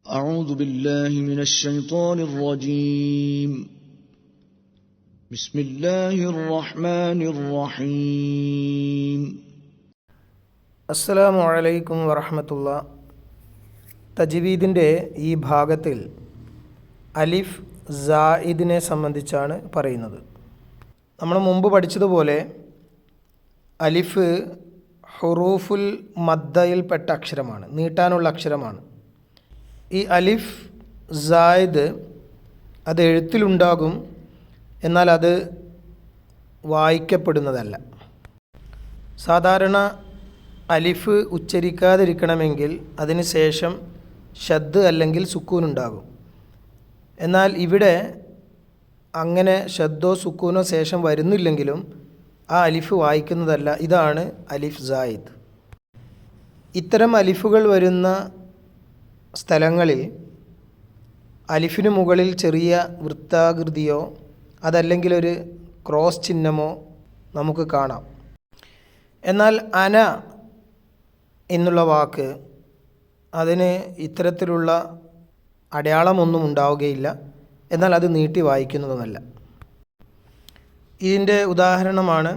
أعوذ بالله من الشيطان الرجيم. بسم الله الرحمن الرحيم. അസ്സലാമു അലൈക്കും വറഹ്മത്തുള്ളാ. തജ്വീദിൻ്റെ ഈ ഭാഗത്തിൽ അലിഫ് സായിദിനെ സംബന്ധിച്ചാണ് പറയുന്നത്. നമ്മൾ മുമ്പ് പഠിച്ചതുപോലെ അലിഫ് ഹുറൂഫുൽ മദ്ദയിൽപ്പെട്ട അക്ഷരമാണ്, നീട്ടാനുള്ള അക്ഷരമാണ്. ഈ അലിഫ് സായിദ് അത് എഴുത്തിലുണ്ടാകും, എന്നാൽ അത് വായിക്കപ്പെടുന്നതല്ല. സാധാരണ അലിഫ് ഉച്ചരിക്കാതിരിക്കണമെങ്കിൽ അതിന് ശേഷം ഷദ് അല്ലെങ്കിൽ സുക്കൂൻ ഉണ്ടാകും. എന്നാൽ ഇവിടെ അങ്ങനെ ഷദ്ദോ സുക്കൂനോ ശേഷം വരുന്നില്ലെങ്കിലും ആ അലിഫ് വായിക്കുന്നതല്ല. ഇതാണ് അലിഫ് സായിദ്. ഇത്തരം അലിഫുകൾ വരുന്ന സ്ഥലങ്ങളിൽ അലിഫിന് മുകളിൽ ചെറിയ വൃത്താകൃതിയോ അതല്ലെങ്കിൽ ഒരു ക്രോസ് ചിഹ്നമോ നമുക്ക് കാണാം. എന്നാൽ അന എന്നുള്ള വാക്ക് അതിന് ഇത്തരത്തിലുള്ള അടയാളമൊന്നും ഉണ്ടാവുകയില്ല, എന്നാൽ അത് നീട്ടി വായിക്കുന്നതുമല്ല. ഇതിൻ്റെ ഉദാഹരണമാണ്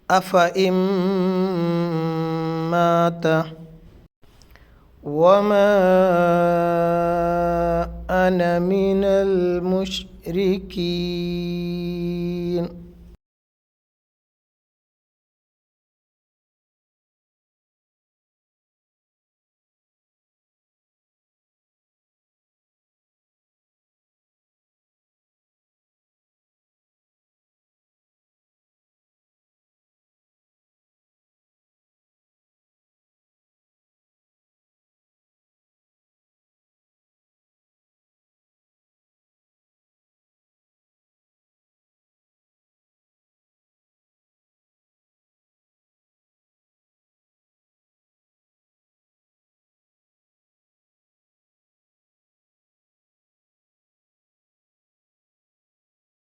അഫ ഇമ്മാത വമാ അന മിനൽ മുശ്രികീൻ.